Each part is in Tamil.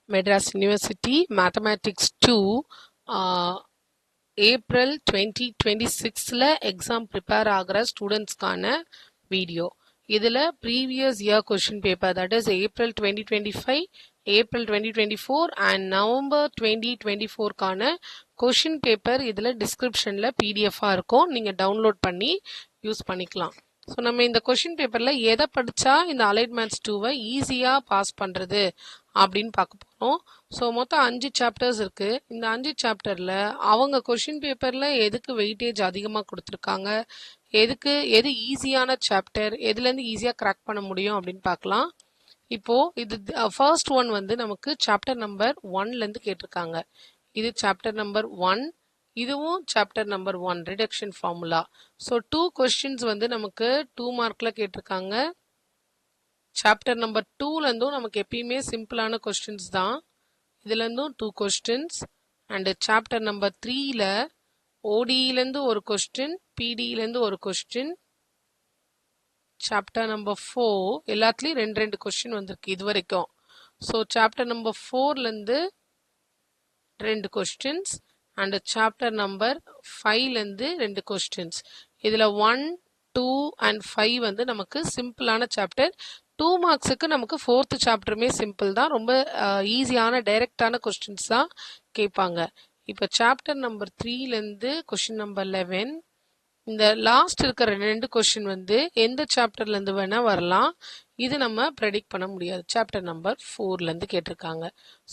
Madras University Mathematics 2 April 2026ல எக்ஸாம் ப்ரிப்பேர் ஆகிற ஸ்டூடெண்ட்ஸ்க்கான வீடியோ. இதில் previous year question paper, that is April 2025, April 2024 and November 2024க்கான கொஷின் பேப்பர் இதில் டிஸ்கிரிப்ஷனில் பிடிஎஃபாக இருக்கும். நீங்கள் டவுன்லோட் பண்ணி யூஸ் பண்ணிக்கலாம். ஸோ நம்ம இந்த கொஷின் பேப்பரில் எதை படித்தா இந்த அலைட் மேத்ஸ் 2வை ஈஸியாக பாஸ் பண்ணுறது அப்படின்னு பார்க்க போகிறோம். ஸோ மொத்தம் 5 சாப்டர்ஸ் இருக்குது. இந்த 5 சாப்டரில் அவங்க கொஷின் பேப்பரில் எதுக்கு வெயிட்டேஜ் அதிகமாக கொடுத்துருக்காங்க, எது ஈஸியான சாப்டர், எதுலேருந்து ஈஸியாக கிராக் பண்ண முடியும் அப்படின்னு பார்க்கலாம். இப்போது இது ஃபர்ஸ்ட் ஒன் வந்து நமக்கு சாப்டர் நம்பர் 1லேருந்து கேட்டிருக்காங்க. இது சாப்டர் நம்பர் 1, இதுவும் chapter number 1 reduction formula. So 2 questions வந்து நமக்கு 2 மார்க்கில் கேட்டிருக்காங்க. சாப்டர் நம்பர் 2லேருந்தும் நமக்கு எப்பயுமே சிம்பிளான கொஸ்டின்ஸ் தான். இதுலேருந்தும் 2 கொஸ்டின்ஸ். அண்டு சாப்டர் நம்பர் 3ல ஓடியிலேருந்து ஒரு கொஸ்டின், பிடியிலேருந்து ஒரு கொஸ்டின். சாப்டர் நம்பர் 4 எல்லாத்துலேயும் 2 கொஸ்டின் வந்திருக்கு இது வரைக்கும். ஸோ சாப்டர் நம்பர் 4லேருந்து 2 கொஸ்டின்ஸ் அண்ட் சாப்டர் நம்பர் 5லேருந்து 2 கொஸ்டின்ஸ். இதில் 1, 2 அண்ட் 5 வந்து நமக்கு சிம்பிளான சாப்டர். 2 மார்க்ஸுக்கு நமக்கு 4th சாப்டருமே சிம்பிள் தான். ரொம்ப ஈஸியான டைரக்டான கொஸ்டின்ஸ் தான் கேட்பாங்க. இப்போ சாப்டர் நம்பர் 3லேருந்து கொஸ்டின் நம்பர் 11. இந்த லாஸ்ட் இருக்கிற 2 கொஸ்டின் வந்து எந்த சாப்டர்லேருந்து வேணால் வரலாம். இது நம்ம ப்ரெடிக்ட் பண்ண முடியாது. சாப்டர் நம்பர் 4லேருந்து கேட்டிருக்காங்க.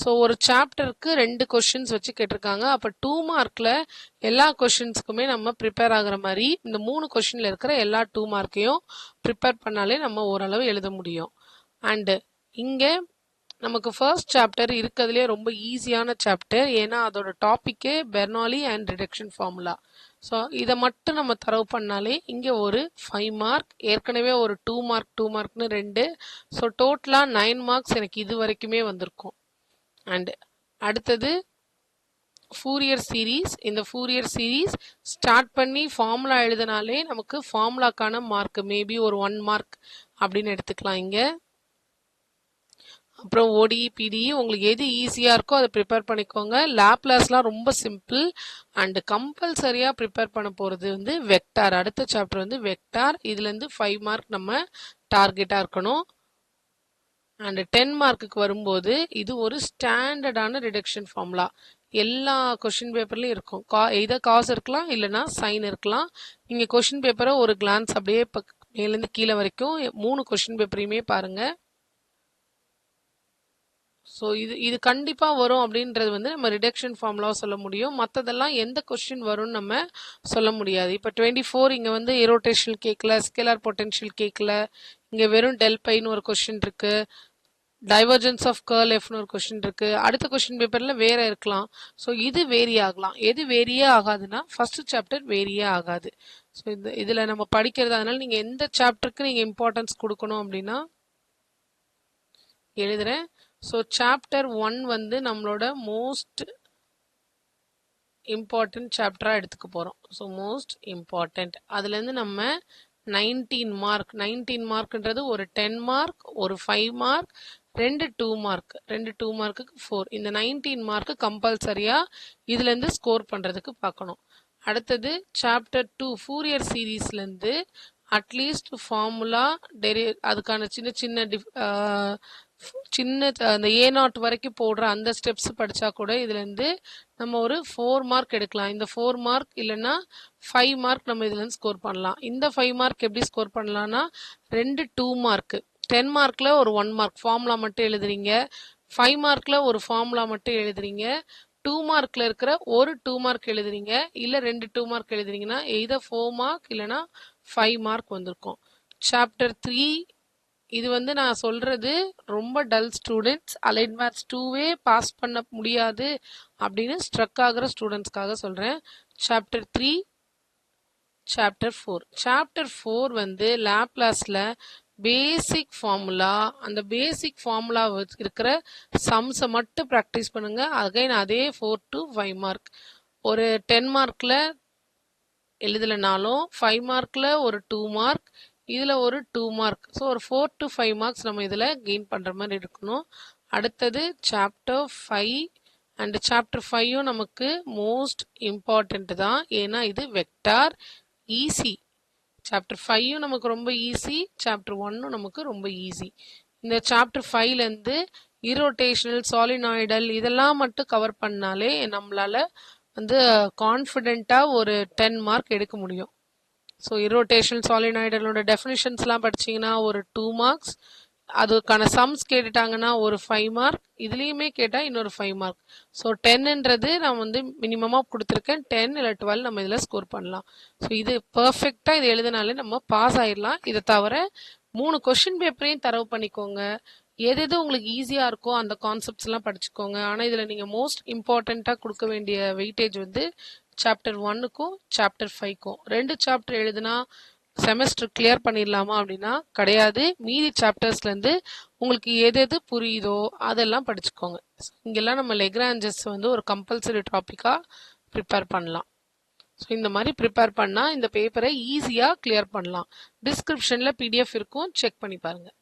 ஸோ ஒரு சாப்டருக்கு 2 கொஸ்டின்ஸ் வச்சு கேட்டிருக்காங்க. அப்போ 2 மார்க்கில் எல்லா கொஸ்டின்ஸுக்குமே நம்ம ப்ரிப்பேர் ஆகிற மாதிரி இந்த 3 கொஸ்டினில் இருக்கிற எல்லா 2 மார்க்கையும் ப்ரிப்பேர் பண்ணாலே நம்ம ஓரளவு எழுத முடியும். அண்டு இங்கே நமக்கு ஃபர்ஸ்ட் சாப்டர் இருக்கிறதுலே ரொம்ப ஈஸியான சாப்டர். ஏன்னா அதோட டாப்பிக்கே Bernoulli and reduction formula. So இதை மட்டும் நம்ம தரவு பண்ணாலே இங்கே ஒரு 5 மார்க், ஏற்கனவே ஒரு 2 மார்க்னு 2. ஸோ டோட்டலாக 9 மார்க்ஸ் எனக்கு இது வரைக்குமே வந்திருக்கும். அண்டு அடுத்தது ஃபூரியர் சீரீஸ். இந்த ஃபூரியர் சீரீஸ் ஸ்டார்ட் பண்ணி ஃபார்முலா எழுதினாலே நமக்கு ஃபார்முலாக்கான மார்க் மேபி ஒரு 1 மார்க் அப்படின்னு எடுத்துக்கலாம் இங்கே. அப்புறம் ஓடிஇ, பிடிஇ உங்களுக்கு எது ஈஸியாக இருக்கோ அதை ப்ரிப்பேர் பண்ணிக்கோங்க. லாப்லாஸ்லாம் ரொம்ப சிம்பிள். அண்டு கம்பல்சரியாக ப்ரிப்பேர் பண்ண போகிறது வந்து வெக்டார். அடுத்த சாப்டர் வந்து வெக்டார். இதுலேருந்து 5 மார்க் நம்ம டார்கெட்டாக இருக்கணும். அண்டு 10 மார்க்குக்கு வரும்போது இது ஒரு ஸ்டாண்டர்டான ரிடக்ஷன் ஃபார்முலா. எல்லா கொஷின் பேப்பர்லையும் இருக்கும். இதை காசு இருக்கலாம், இல்லைனா சைன் இருக்கலாம். நீங்கள் கொஷின் பேப்பரை ஒரு கிளான்ஸ் அப்படியே மேலேருந்து கீழே வரைக்கும் 3 கொஷின் பேப்பரையுமே பாருங்கள். ஸோ இது கண்டிப்பாக வரும் அப்படின்றது வந்து நம்ம ரிடக்ஷன் ஃபார்முலாவை சொல்ல முடியும். மற்றதெல்லாம் எந்த கொஸ்டின் வரும்னு நம்ம சொல்ல முடியாது. இப்போ 24 இங்கே வந்து இரோட்டேஷனல் கேட்கல, ஸ்கேலார் பொட்டென்ஷியல் கேட்கல. இங்கே வெறும் டெல் பைன்னு ஒரு கொஸ்டின் இருக்குது, டைவர்ஜென்ஸ் ஆஃப் கர்ல் எஃப்னு ஒரு கொஸ்டின் இருக்குது. அடுத்த கொஸ்டின் பேப்பரில் வேறு இருக்கலாம். ஸோ இது வேரி ஆகலாம். எது வேரியே ஆகாதுன்னா ஃபஸ்ட்டு சாப்டர் வேரியே ஆகாது. ஸோ இதில் நம்ம படிக்கிறது. அதனால் நீங்கள் எந்த சாப்டருக்கு நீங்கள் இம்பார்ட்டன்ஸ் கொடுக்கணும் அப்படின்னா எழுதுகிறேன். ஸோ சாப்டர் 1 வந்து நம்மளோட மோஸ்ட் இம்பார்ட்டன்ட் சாப்டராக எடுத்துக்க போகிறோம். ஸோ மோஸ்ட் இம்பார்ட்டன்ட் அதுலேருந்து நம்ம 19 மார்க்ன்றது ஒரு 10 மார்க், ஒரு 5 மார்க், 2 2 மார்க்குக்கு 4. இந்த 19 மார்க்கு கம்பல்சரியாக இதுலேருந்து ஸ்கோர் பண்ணுறதுக்கு பார்க்கணும். அடுத்தது சாப்டர் 2 ஃபூரியர் சீரீஸ்லேருந்து அட்லீஸ்ட் ஃபார்முலா அதுக்கான சின்ன அந்த A0 வரைக்கும் போடுற அந்த ஸ்டெப்ஸ் படித்தா கூட இதுலேருந்து நம்ம ஒரு 4 மார்க் எடுக்கலாம். இந்த 4 மார்க் இல்லைன்னா 5 மார்க் நம்ம இதுலேருந்து ஸ்கோர் பண்ணலாம். இந்த 5 மார்க் எப்படி ஸ்கோர் பண்ணலான்னா 2 2 மார்க்கு. 10 மார்க்கில் ஒரு 1 மார்க் ஃபார்முலா மட்டும் எழுதுறீங்க. 5 மார்க்கில் ஒரு ஃபார்முலா மட்டும் எழுதுறீங்க. 2 மார்க்கில் இருக்கிற ஒரு 2 மார்க் எழுதுறீங்க. இல்லை 2 2 மார்க் எழுதுறீங்கன்னா எய்தர் 4 மார்க் இல்லைனா 5 மார்க் வந்திருக்கும். சாப்டர் 3 இது வந்து நான் சொல்கிறது ரொம்ப டல் ஸ்டூடெண்ட்ஸ், அலைட் மேத்ஸ் 2வே பாஸ் பண்ண முடியாது அப்படின்னு ஸ்ட்ரக் ஆகிற ஸ்டூடெண்ட்ஸ்க்காக சொல்கிறேன். Chapter 3, chapter 4. சாப்டர் 4 வந்து லாப்லாஸில் பேசிக் ஃபார்முலா, அந்த பேசிக் ஃபார்முலா இருக்கிற சம்ஸை மட்டும் ப்ராக்டிஸ் பண்ணுங்கள். அகைன் அதே 4 to 5 மார்க். ஒரு 10 மார்க்கில் எழுதலைனாலும் 5 மார்க்கில் ஒரு 2 மார்க், இதில் ஒரு 2 மார்க். ஸோ ஒரு 4 to 5 மார்க்ஸ் நம்ம இதில் கெயின் பண்ணுற மாதிரி இருக்கணும். அடுத்தது சாப்டர் 5 அண்ட் சாப்டர் 5ம் நமக்கு மோஸ்ட் இம்பார்ட்டண்ட் தான். ஏன்னா இது வெக்டார் ஈஸி. சாப்டர் 5ம் நமக்கு ரொம்ப ஈஸி, சாப்டர் 1ம் நமக்கு ரொம்ப ஈஸி. இந்த சாப்டர் 5லேருந்து இரோட்டேஷனல், சாலினாய்டல் இதெல்லாம் மட்டும் கவர் பண்ணாலே நம்மளால வந்து கான்ஃபிடென்ட்டாக ஒரு 10 மார்க் எடுக்க முடியும். ஸோ இரோட்டேஷனல் சாலினாய்டலோட டெஃபினிஷன்ஸ்லாம் படிச்சிங்கன்னா ஒரு 2 மார்க்ஸ், அதுக்கான சம்ஸ் கேட்டுட்டாங்கன்னா ஒரு 5 மார்க், இதுலேயுமே கேட்டால் இன்னொரு 5 மார்க். ஸோ 10ன்றது நான் வந்து மினிமமாக கொடுத்துருக்கேன். 10 இல்லை 12 நம்ம இதில் ஸ்கோர் பண்ணலாம். ஸோ இது பர்ஃபெக்டாக இது எழுதினாலே நம்ம பாஸ் ஆயிடலாம். இதை தவிர 3 கொஷின் பேப்பரையும் தரவு பண்ணிக்கோங்க. எது உங்களுக்கு ஈஸியாக இருக்கோ அந்த கான்செப்ட்ஸ்லாம் படிச்சுக்கோங்க. ஆனால் இதில் நீங்கள் மோஸ்ட் இம்பார்ட்டண்ட்டாக கொடுக்க வேண்டிய வெயிட்டேஜ் வந்து சாப்டர் 1க்கும் சாப்டர் 5க்கும். 2 சாப்டர் எழுதுனா செமஸ்டர் கிளியர் பண்ணிடலாமா அப்படின்னா கிடையாது. மீதி சாப்டர்ஸ்லேருந்து உங்களுக்கு எது புரியுதோ அதெல்லாம் படிச்சுக்கோங்க. இங்கெல்லாம் நம்ம லெக்ராஞ்சஸ் வந்து ஒரு கம்பல்சரி டாப்பிக்காக ப்ரிப்பேர் பண்ணலாம். ஸோ இந்த மாதிரி ப்ரிப்பேர் பண்ணால் இந்த பேப்பரை ஈஸியாக கிளியர் பண்ணலாம். டிஸ்கிரிப்ஷனில் PDF இருக்கும், செக் பண்ணி பாருங்கள்.